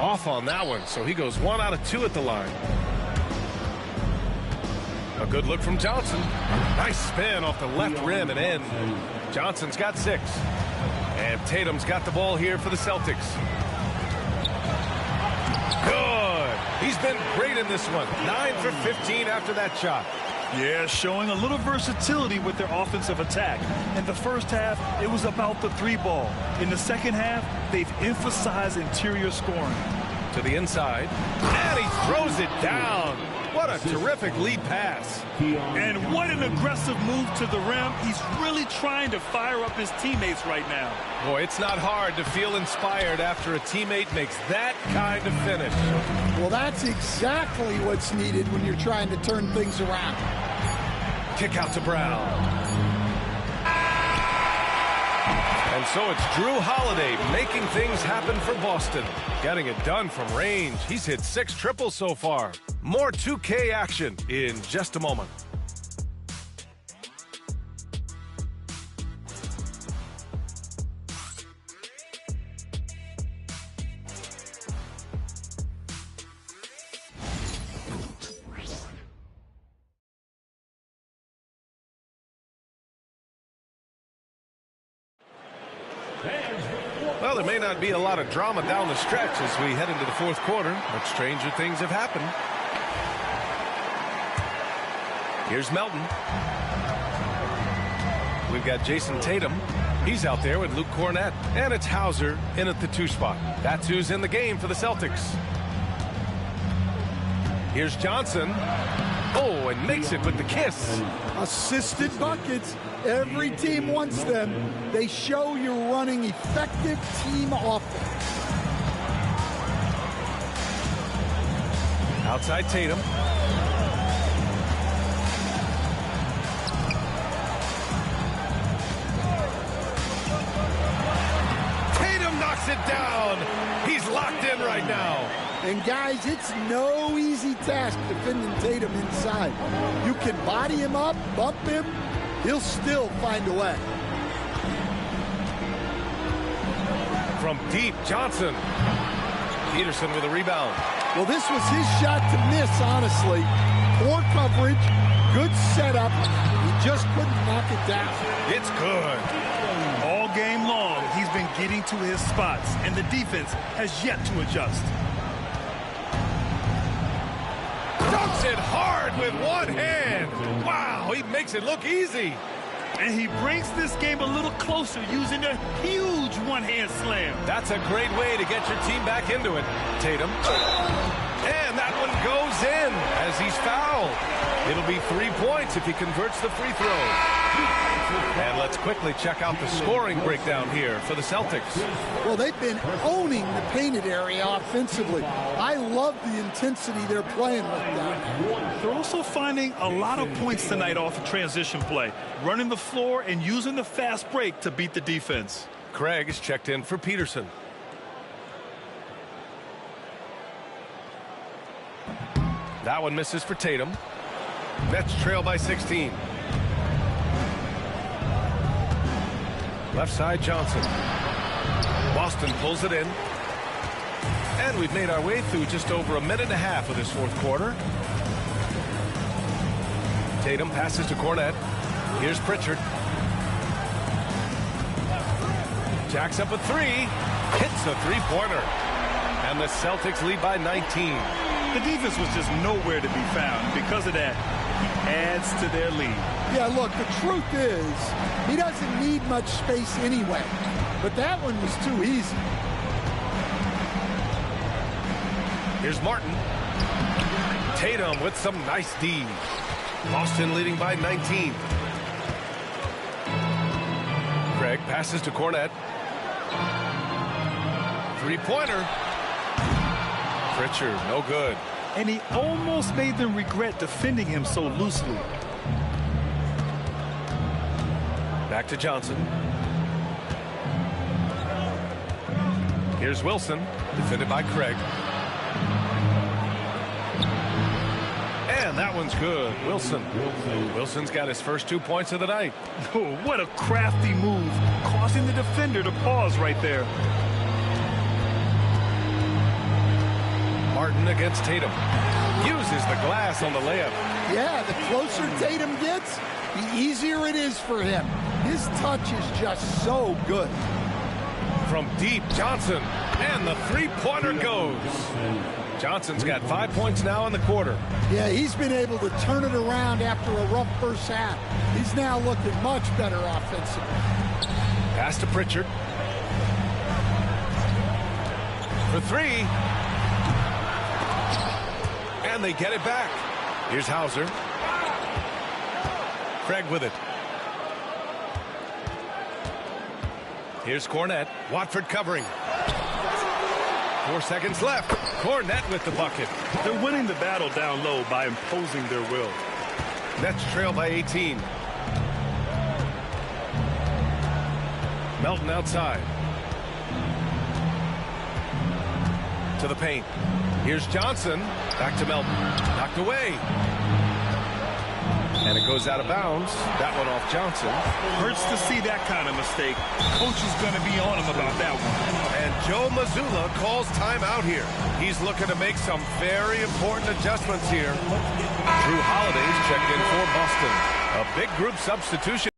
Off on that one, so he goes 1 out of 2 at the line. A good look from Johnson. Nice spin off the left rim and in. Johnson's got 6. And Tatum's got the ball here for the Celtics. Good. He's been great in this one. 9 for 15 after that shot. Yeah, showing a little versatility with their offensive attack. In the first half, it was about the 3-ball. In the second half, they've emphasized interior scoring. To the inside. And he throws it down. What a terrific lead pass. And what an aggressive move to the rim. He's really trying to fire up his teammates right now. Boy, it's not hard to feel inspired after a teammate makes that kind of finish. Well, that's exactly what's needed when you're trying to turn things around. Kick out to Brown. And so it's Drew Holiday making things happen for Boston. Getting it done from range. He's hit 6 triples so far. More 2K action in just a moment. Well, there may not be a lot of drama down the stretch as we head into the fourth quarter, but stranger things have happened. Here's Melton. We've got Jason Tatum. He's out there with Luke Cornette. And it's Hauser in at the 2 spot. That's who's in the game for the Celtics. Here's Johnson. Oh, and makes it with the kiss. Assisted buckets. Every team wants them. They show you're running effective team offense. Outside Tatum. Tatum knocks it down. He's locked in right now. And guys, it's no easy task defending Tatum inside. You can body him up, bump him, he'll still find a way. From deep, Johnson. Peterson with a rebound. Well, this was his shot to miss, honestly. Poor coverage, good setup. He just couldn't knock it down. It's good. All game long, he's been getting to his spots, and the defense has yet to adjust. Dunks it hard with one hand. Wow, he makes it look easy. And he brings this game a little closer using a huge one-hand slam. That's a great way to get your team back into it. Tatum. And that one goes in as he's fouled. It'll be 3 points if he converts the free throw. And let's quickly check out the scoring breakdown here for the Celtics. Well, they've been owning the painted area offensively. I love the intensity they're playing with down there. They're also finding a lot of points tonight off of transition play, running the floor and using the fast break to beat the defense. Craig is checked in for Peterson. That one misses for Tatum. Nets trail by 16. Left side, Johnson. Boston pulls it in. And we've made our way through just over a minute and a half of this fourth quarter. Tatum passes to Cornette. Here's Pritchard. Jacks up a three. Hits a three-pointer. And the Celtics lead by 19. The defense was just nowhere to be found. Because of that, he adds to their lead. Yeah, look, the truth is, he doesn't need much space anyway. But that one was too easy. Here's Martin. Tatum with some nice D. Boston leading by 19. Craig passes to Cornette. Three-pointer. Pritchard, no good. And he almost made them regret defending him so loosely. Back to Johnson. Here's Wilson, defended by Craig. And that one's good. Wilson's got his first 2 points of the night. Oh, what a crafty move, causing the defender to pause right there. Martin against Tatum. Uses the glass on the layup. Yeah, the closer Tatum gets, the easier it is for him. His touch is just so good. From deep, Johnson. And the three-pointer goes. Johnson's got 5 points now in the quarter. Yeah, he's been able to turn it around after a rough first half. He's now looking much better offensively. Pass to Pritchard. For three. And they get it back. Here's Hauser. Craig with it. Here's Cornette. Watford covering. 4 seconds left. Cornette with the bucket. They're winning the battle down low by imposing their will. Nets trail by 18. Melton outside. To the paint. Here's Johnson. Back to Melton. Knocked away. And it goes out of bounds. That one off Johnson. Hurts to see that kind of mistake. Coach is going to be on him about that one. And Joe Mazzulla calls timeout here. He's looking to make some very important adjustments here. Drew Holiday's checked in for Boston. A big group substitution.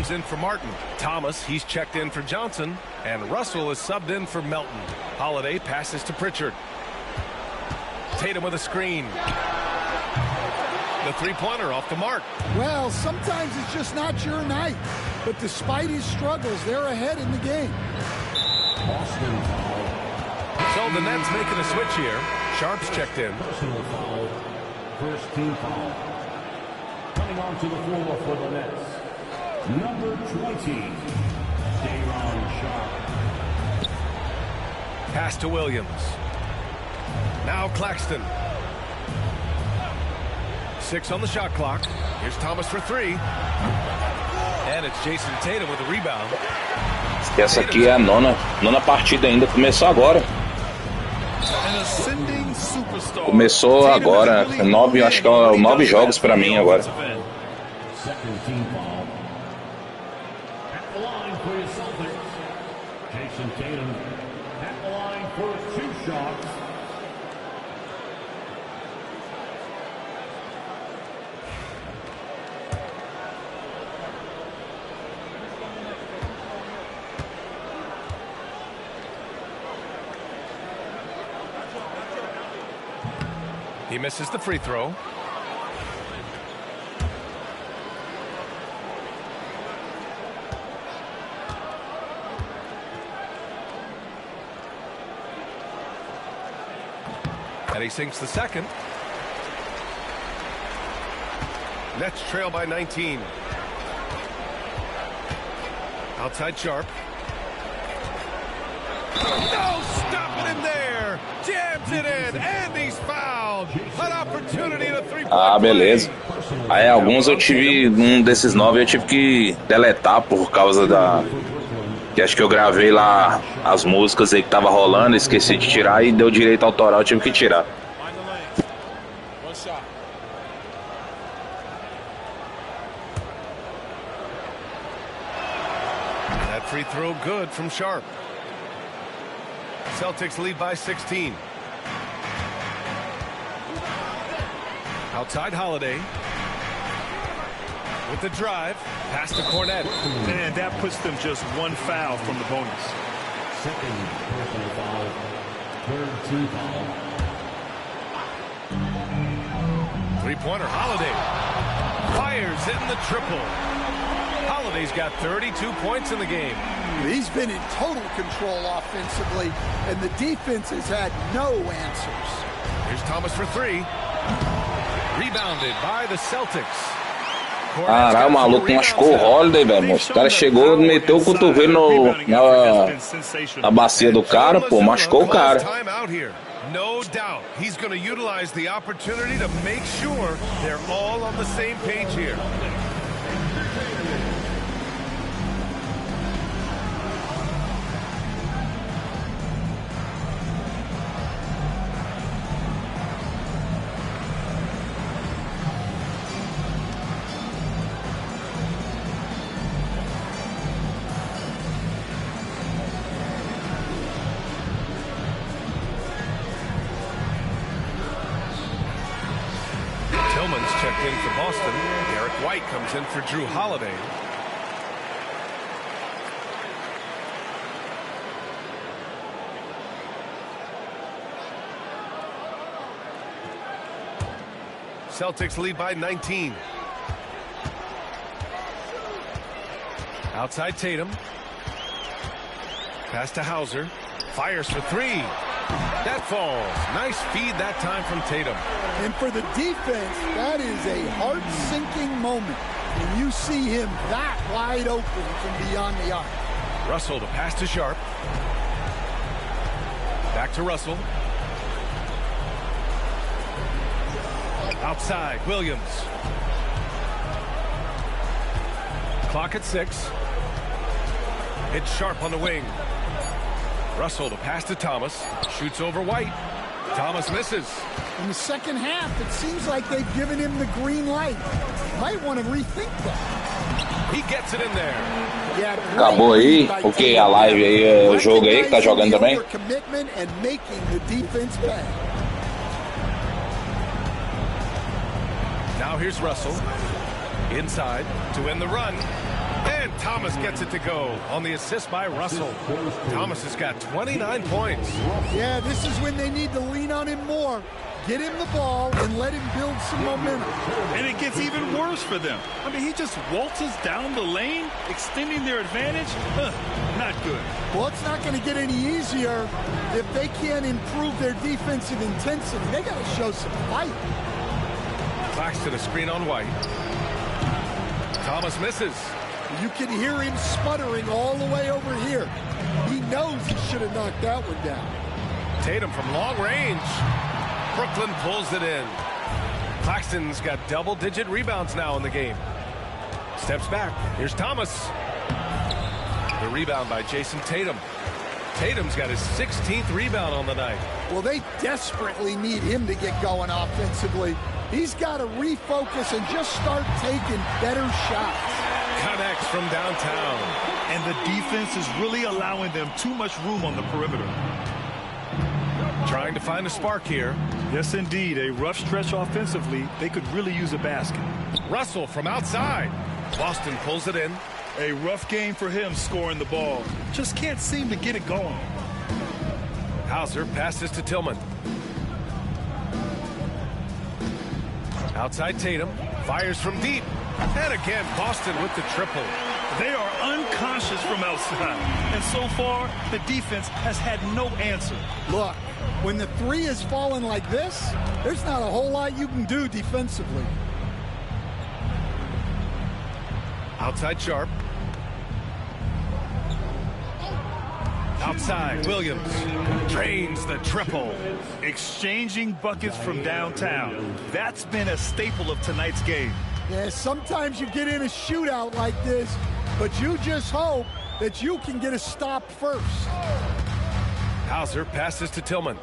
In for Martin. Thomas, he's checked in for Johnson. And Russell is subbed in for Melton. Holiday passes to Pritchard. Tatum with a screen. The three-pointer off the mark. Well, sometimes it's just not your night. But despite his struggles, they're ahead in the game. So the Nets making a switch here. Sharp's checked in. Personal foul. First team foul. Coming onto the floor for the Nets. Number 20, Day'Ron Sharp. Pass to Williams. Now Claxton. 6 on the shot clock. Here's Thomas for 3. And it's Jason Tatum with a rebound. Essa aqui é a nona partida ainda. Começou agora. Começou agora. 9, acho que é 9 jogos para mim agora. Second team foul. At the line for your Celtics. Jason Tatum at the line for 2 shots. He misses the free throw. And he sinks the second. Nets trail by 19. Outside Sharp. No, stopping him there. Jams it in, and he's fouled. An opportunity to 3-point Ah, beleza. Aí alguns eu tive, desses 9 eu tive que deletar por causa da... Que acho que eu gravei lá as músicas aí que tava rolando, esqueci de tirar e deu direito autoral, eu tive que tirar. That free throw good from Sharp. Celtics lead by 16. Outside Holiday. With the drive. Pass to Cornette. And that puts them just 1 foul from the bonus. Second personal foul. Third team foul. Three-pointer Holiday. Fires in the triple. Holiday's got 32 points in the game. He's been in total control offensively, and the defense has had no answers. Here's Thomas for 3. Rebounded by the Celtics. Caralho, o maluco machucou o Holiday, velho. O cara chegou, meteu o cotovelo na bacia do cara, pô, machucou o cara. No doubt he's going to utilize the opportunity to make sure they're all on the same page here. Tillman's checked in for Boston. Derek White comes in for Drew Holiday. Celtics lead by 19. Outside Tatum. Pass to Hauser. Fires for 3. That falls. Nice feed that time from Tatum. And for the defense, that is a heart-sinking moment when you see him that wide open from beyond the arc. Russell to pass to Sharp. Back to Russell. Outside, Williams. Clock at 6. It's Sharp on the wing. Russell to pass to Thomas. Shoots over White. Thomas misses. In the second half, it seems like they've given him the green light. Might want to rethink that. He gets it in there. Acabou aí, ok, a live aí, o jogo aí que tá jogando também. Now here's Russell. Inside to end the run. And Thomas gets it to go on the assist by Russell. Thomas has got 29 points. Yeah, this is when they need to lean on him more. Get him the ball and let him build some momentum. And it gets even worse for them. I mean, he just waltzes down the lane, extending their advantage. Not good. Well, it's not going to get any easier if they can't improve their defensive intensity. They got to show some fight. Claxton a screen on White. Thomas misses. You can hear him sputtering all the way over here. He knows he should have knocked that one down. Tatum from long range. Brooklyn pulls it in. Claxton's got double-digit rebounds now in the game. Steps back. Here's Thomas. The rebound by Jason Tatum. Tatum's got his 16th rebound on the night. Well, they desperately need him to get going offensively. He's got to refocus and just start taking better shots. Connects from downtown. And the defense is really allowing them too much room on the perimeter. Trying to find a spark here. Yes, indeed. A rough stretch offensively. They could really use a basket. Russell from outside. Boston pulls it in. A rough game for him scoring the ball. Just can't seem to get it going. Hauser passes to Tillman. Outside Tatum. Fires from deep. And again, Boston with the triple. They are unconscious from outside. And so far, the defense has had no answer. Look, when the three is falling like this, there's not a whole lot you can do defensively. Outside Sharp. Outside Williams. Drains the triple. Exchanging buckets from downtown. That's been a staple of tonight's game. Yeah, sometimes you get in a shootout like this, but you just hope that you can get a stop first. Hauser passes to Tillman.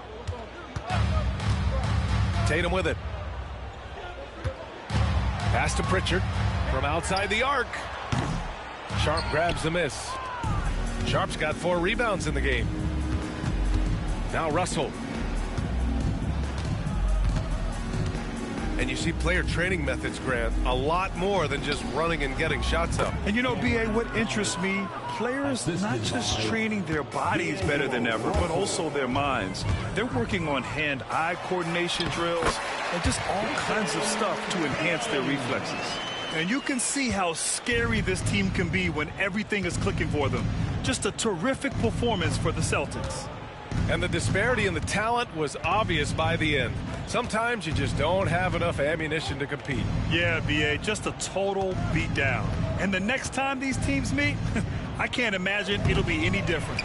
Tatum with it. Pass to Pritchard from outside the arc. Sharp grabs the miss. Sharp's got 4 rebounds in the game. Now Russell. And you see player training methods, Grant, a lot more than just running and getting shots up. And you know, B.A., what interests me, players not just training their bodies better than ever, but also their minds. They're working on hand-eye coordination drills and just all kinds of stuff to enhance their reflexes. And you can see how scary this team can be when everything is clicking for them. Just a terrific performance for the Celtics. And the disparity in the talent was obvious by the end. Sometimes you just don't have enough ammunition to compete. Yeah, B.A., just a total beatdown. And the next time these teams meet, I can't imagine it'll be any different.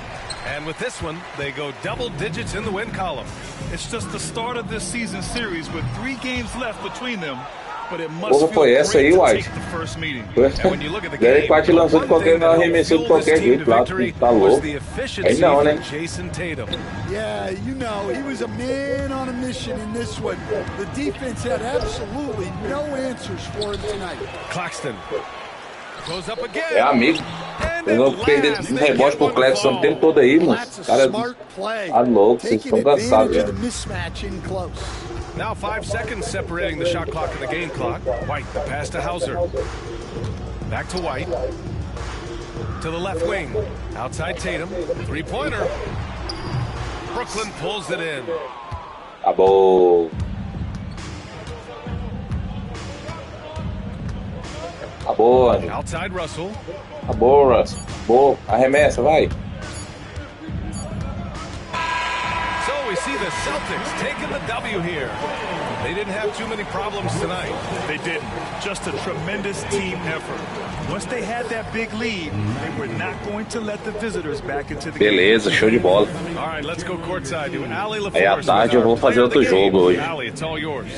And with this one, they go double digits in the win column. It's just the start of this season series with 3 games left between them. But it must feel great essa aí, to White? take the first meeting. Daí parte lançou de qualquer arremessou de qualquer jeito, lá, tá louco. Aí não, né? Jason Tatum. Yeah, you know, he was a man on a mission in this one. The defense had absolutely no answers for him tonight. Claxton goes up again. É amigo. Eu não perder rebote pro Clexton o tempo todo aí, mano. Cara, tá louco, vocês estão cansados, velho. Now 5 seconds separating the shot clock and the game clock. White, the pass to Hauser. Back to White. To the left wing. Outside Tatum. 3-pointer. Brooklyn pulls it in. Acabou. Acabou, Anjo. Outside Russell. Acabou, Russell. Acabou. Arremessa, vai. We see the Celtics taking the W here. They didn't have too many problems tonight. They didn't. Just a tremendous team effort. Once they had that big lead, they were not going to let the visitors back into the game. Beleza, show de bola. All right, let's go courtside to Ali LaForce. Aí à tarde eu vou fazer outro jogo hoje. Ali, it's all yours.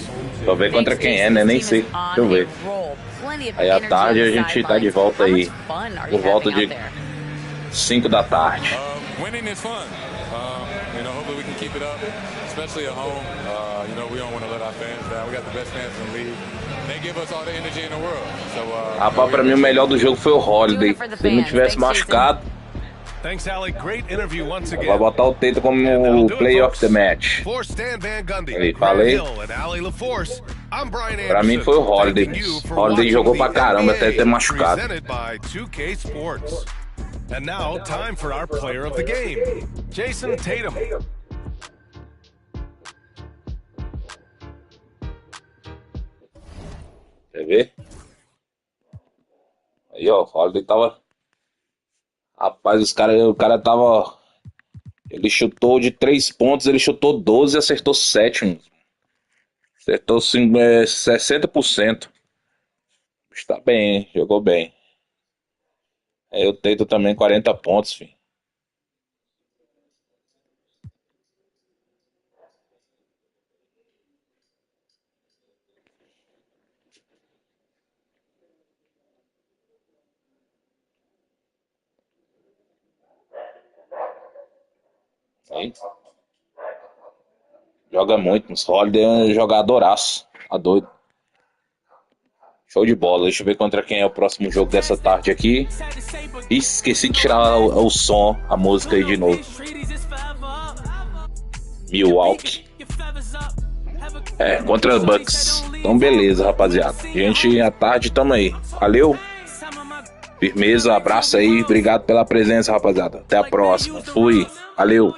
Só ver contra quem é, né? Nem sei. Deixa eu ver. Aí à tarde a gente tá de volta aí. Por volta de 5 da tarde. Winning is fun. You know, hopefully we can keep it up, especially at home. You know, we don't want to let our fans down. We got the best fans in the league. They give us all the energy in the world. So, Rapaz, pra mim o melhor do jogo foi o Holiday. Se ele não tivesse machucado, Thanks, Ali. Great interview once again. vai botar o Tatum como o play of the match. For Stan Van Gundy, Aí, falei. Pra mim foi o Holiday. Holiday jogou pra caramba até ter machucado. Presented by 2K Sports. And now, time for our player of the game, Jason Tatum. Aí, ó, o Holiday tava... Rapaz, o cara tava... Ele chutou de 3 pontos, ele chutou 12 e acertou 7. Acertou 60%. Está bem, hein? Jogou bem. Aí o Tatum também 40 pontos, filho. Aí. Joga muito, mas Holiday é um jogadoraço. Tá doido. Show de bola. Deixa eu ver contra quem é o próximo jogo dessa tarde aqui. Esqueci de tirar o som, a música aí de novo. Milwaukee. Contra Bucks. Então beleza, rapaziada. Gente, à tarde tamo aí. Valeu. Firmeza, abraço aí. Obrigado pela presença, rapaziada. Até a próxima. Fui. Valeu.